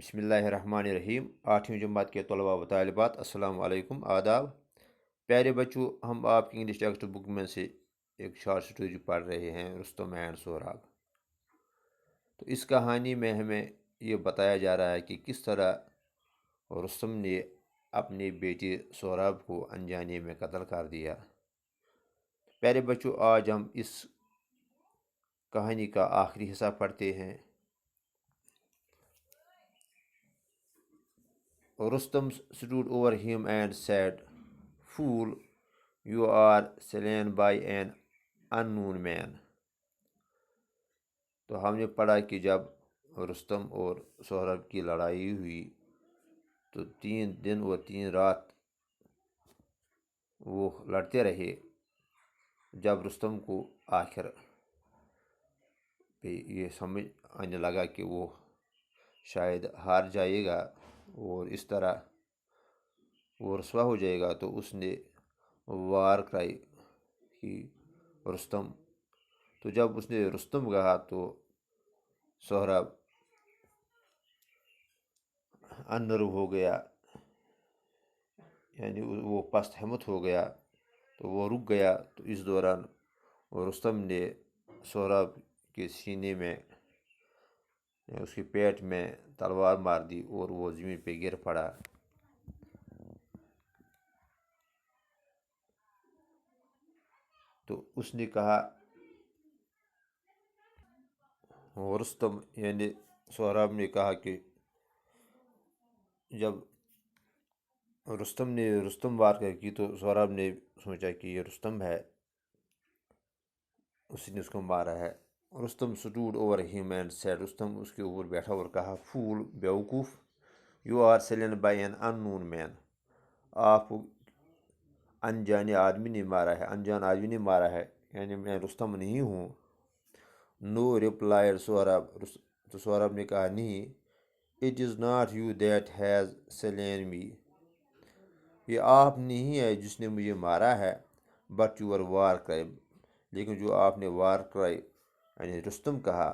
بسم اللہ الرحمن الرحیم 8ویں جماعت کے طلباء و طالبات السلام علیکم آداب. پیارے بچوں، ہم آپ کی انگلش ٹیکسٹ بک میں سے ایک شارٹ سٹوری پڑھ رہے ہیں، رستم اینڈ سہراب. تو اس کہانی میں ہمیں یہ بتایا جا رہا ہے کہ کس طرح رستم نے اپنی بیٹی سہراب کو انجانے میں قتل کر دیا. پیارے بچوں، آج ہم اس کہانی کا آخری حصہ پڑھتے ہیں. Rustam stood over him and said, "Fool, you are slain by an unknown man." تو ہم نے پڑھا کہ جب رستم اور سہراب کی لڑائی ہوئی تو 3 دن اور 3 رات وہ لڑتے رہے. جب رستم کو آخر پہ یہ سمجھ آنے لگا کہ وہ شاید ہار جائے گا اور اس طرح وہ رسوا ہو جائے گا، تو اس نے وار کرائی کی رستم. تو جب اس نے رستم کہا تو سہراب انرو ہو گیا، یعنی وہ پست ہمت ہو گیا، تو وہ رک گیا. تو اس دوران رستم نے سہراب کے سینے میں، اس کے پیٹ میں تلوار مار دی اور وہ زمین پہ گر پڑا. تو اس نے کہا، رستم یعنی سہراب نے کہا کہ جب رستم نے وار کر کی تو سہراب نے سوچا کہ یہ رستم ہے، اسی نے اس کو مارا ہے. Rustam stood over him and said، Rustam اس کے اوپر بیٹھا اور کہا، "Fool، بیوقوف، you are slain by an unknown man." آپ انجانے آدمی نے مارا ہے، انجان آدمی نے مارا ہے، یعنی میں رستم نہیں ہوں. "No," replied Sohrab. تو سہراب نے کہا، نہیں، "It is not you that has slain me." یہ آپ نہیں ہے جس نے مجھے مارا ہے، "but your war cry." لیکن جو آپ نے وار کرائی یعنی رستم کہا،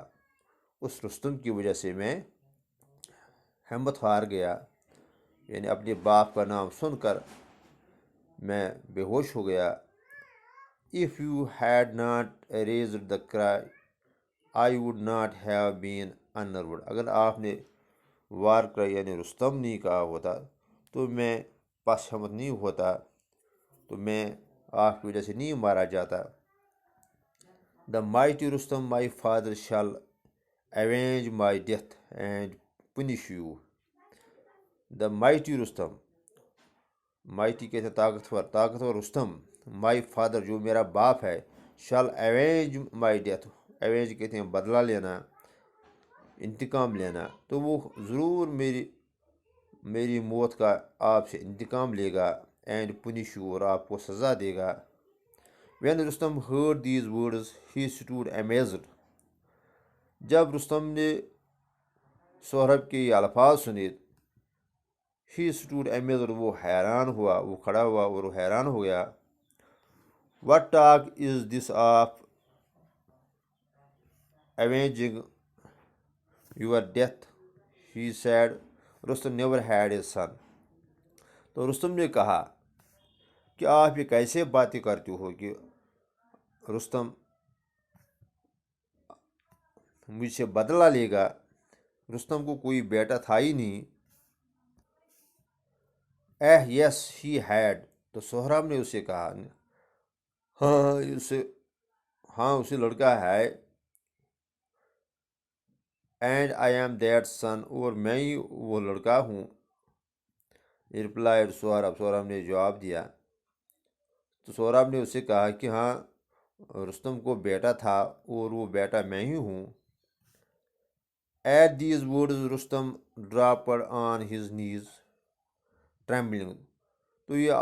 اس رستم کی وجہ سے میں ہمت ہار گیا، یعنی اپنے باپ کا نام سن کر میں بے ہوش ہو گیا. "If you had not raised the cry, I would not have been unnerved." اگر آپ نے وار کرائی یعنی رستم نہیں کہا ہوتا تو میں پس ہمت نہیں ہوتا، تو میں آپ کی وجہ سے نہیں مارا جاتا. "The mighty Rustam, my father, shall avenge my death and punish you." The mighty Rustam، mighty کہتے ہیں طاقتور رستم. my father، جو میرا باپ ہے، shall avenge my death. avenge کہتے ہیں بدلہ لینا، انتقام لینا. تو وہ ضرور میری موت کا آپ سے انتقام لے گا. and punish you، اور آپ کو سزا دے گا. When Rustam heard these words, he stood amazed. جب رستم نے سہراب کے یہ الفاظ سنے، he stood amazed، وہ حیران ہوا، وہ کھڑا ہوا اور وہ حیران ہو گیا. "What talk is this of avenging your death?" he said. Rustam never had a son. تو رستم نے کہا کہ آپ یہ کیسے باتیں کرتے ہو کہ رستم مجھ سے بدلہ لے گا. رستم کو کوئی بیٹا تھا ہی نہیں. "Yes, he had." تو سہراب نے اسے کہا، ہاں اسے لڑکا ہے. "And I am that son." اور میں ہی وہ لڑکا ہوں. replied سہراب نے جواب دیا. تو سہراب نے اسے کہا کہ ہاں رستم کو بیٹا تھا اور وہ بیٹا میں ہی ہوں. At these words Rustam dropped on his knees, trembling. تو یہ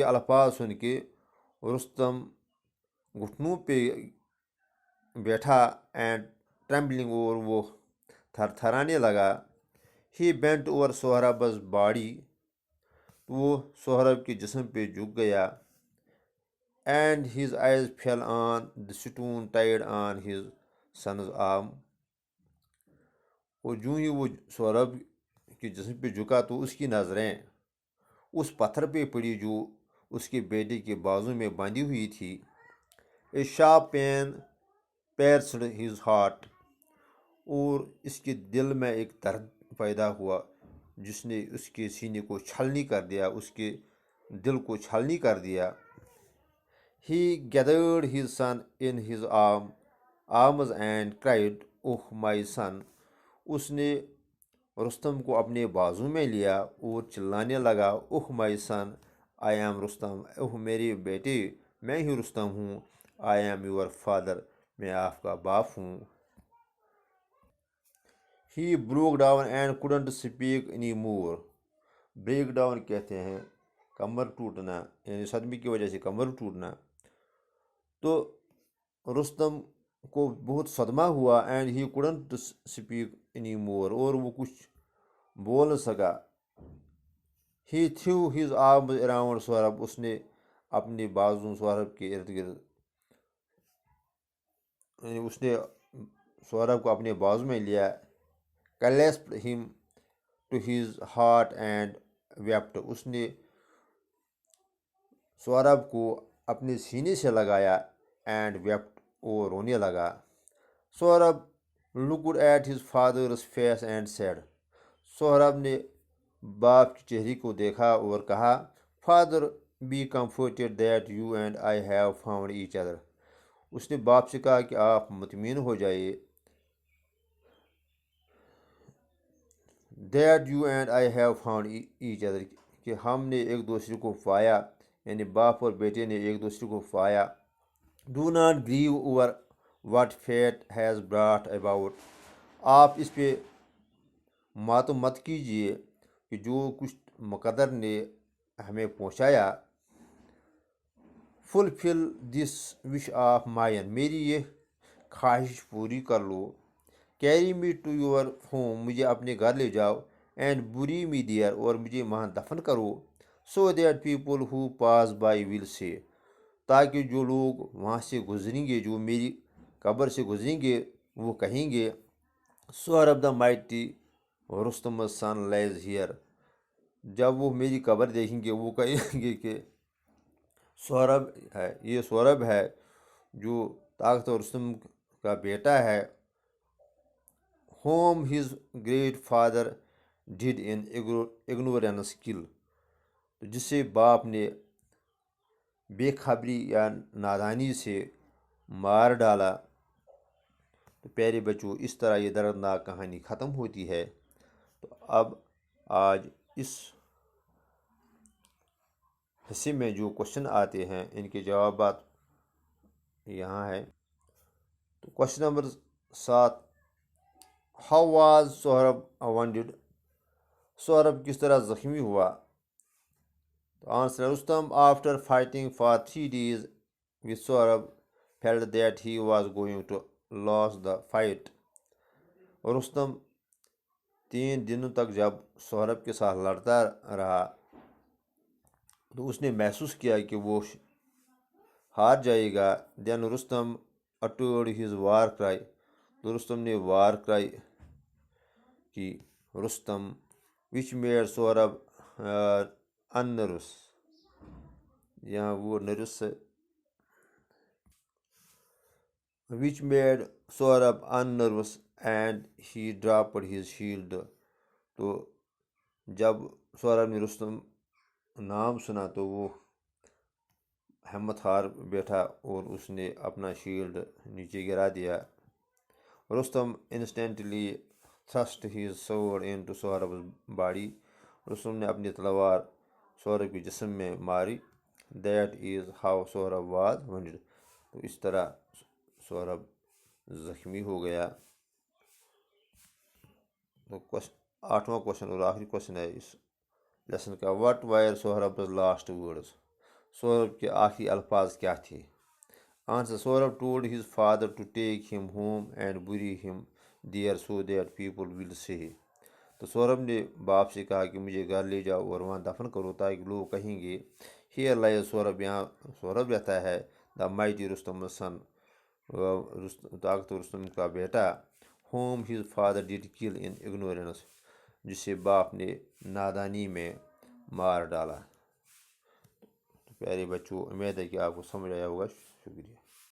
الفاظ سن کے رستم گھٹنوں پہ بیٹھا and trembling، اور وہ تھر تھرانے لگا. He bent over Sohrab's body، وہ سہراب کے جسم پہ جھک گیا. And his eyes fell on the stone tied on his son's arm، اور جو ہی وہ سورب کے جسم پہ جھکا تو اس کی نظریں اس پتھر پہ پڑی جو اس کے بیٹے کے بازو میں باندھی ہوئی تھی. A sharp pen pierced his heart. اور اس کے دل میں ایک درد پیدا ہوا جس نے اس کے سینے کو چھلنی کر دیا، اس کے دل کو چھلنی کر دیا. He gathered his son in his arms and cried, "Oh my son!" اس نے رستم کو اپنے بازو میں لیا اور چلانے لگا، "اوہ مائی سن، آئی ایم رستم." اوہ میرے بیٹے، میں ہی رستم ہوں. آئی ایم یور فادر، میں آپ کا باپ ہوں. He broke down and couldn't speak anymore. Break down کہتے ہیں کمر ٹوٹنا، یعنی صدمے کی وجہ سے کمر ٹوٹنا. تو رستم کو بہت صدمہ ہوا. And he couldn't speak anymore، اور وہ کچھ بول نہ سکا. He threw his arms around Saurabh. اس نے اپنے بازو سورب کے ارد گرد، اس نے سورب کو اپنے بازو میں لیا. Clasped him to his heart and wept. اس نے سورب کو اپنے سینے سے لگایا. اینڈ wept، اور رونے لگا. Saurabh looked at his father's face and said. Saurabh نے باپ کے چہرے کو دیکھا اور کہا، "Father, be comforted that you and I have found each other." اس نے باپ سے کہا کہ آپ مطمئن ہو جائیے، that you and I have found each other، کہ ہم نے ایک دوسرے کو پایا، یعنی باپ اور بیٹے نے ایک دوسرے کو پایا. Do not grieve over what fate has brought about. آپ اس پہ ماتم مت کیجیے کہ جو کچھ مقدر نے ہمیں پہنچایا. Fulfill this wish of mine. میری یہ خواہش پوری کر لو. Carry me to your home. مجھے اپنے گھر لے جاؤ. And bury me there. اور مجھے وہاں دفن کرو. So that people who pass by will say. تاکہ جو لوگ وہاں سے گزریں گے، جو میری قبر سے گزریں گے، وہ کہیں گے، Saurabh the mighty Rustam's son lies here. جب وہ میری قبر دیکھیں گے وہ کہیں گے کہ سورب ہے، یہ سورب ہے جو طاقتور رستم کا بیٹا ہے. Whom his great father did in ignorance kill. جسے باپ نے بے خبری یا نادانی سے مار ڈالا. تو پیارے بچوں، اس طرح یہ دردناک کہانی ختم ہوتی ہے. تو اب آج اس حصے میں جو کوشچن آتے ہیں ان کے جوابات یہاں ہے. تو question number 7، how was Sohrab wounded. Sohrab کس طرح زخمی ہوا؟ تو answer, Rustam after fighting for 3 days with Saurabh felt that he was going to lose the fight. Rustam 3 دنوں تک جب سہرب کے ساتھ لڑتا رہا تو اس نے محسوس کیا کہ وہ ہار جائے گا. دین Rustam uttered his war cry. تو رستم نے وار کرائی کی. Rustam which made Saurabh unnervous. یہاں وہ nervous which made Saurabh unnervous and he dropped his shield. تو جب سورب نے رستم نام سنا تو وہ ہمت ہار بیٹھا اور اس نے اپنا شیلڈ نیچے گرا دیا. Rustam instantly thrust his sword into سورب's body. Rustam نے اپنی تلوار سورب کے جسم میں ماری. That is how Saurabh was wounded. تو اس طرح سورب زخمی ہو گیا. تو 8واں کوشچن اور آخری کوشچن ہے اس لیسن کا، what were Sohrab's last words. Sohrab کے آخری الفاظ کیا تھے؟ Answer, Sohrab told his father to take him home and bury him there so that people will say. تو سورب نے باپ سے کہا کہ مجھے گھر لے جاؤ اور وہاں دفن کرو تاکہ لوگ کہیں گے، here lies سورب، یہاں سورب رہتا ہے، the mighty رستم son، طاقتور رستم کا بیٹا. ہوم ہز فادر ڈڈ کل ان اگنورینس، جسے باپ نے نادانی میں مار ڈالا۔ پیارے بچوں، امید ہے کہ آپ کو سمجھ آیا ہوگا۔ شکریہ۔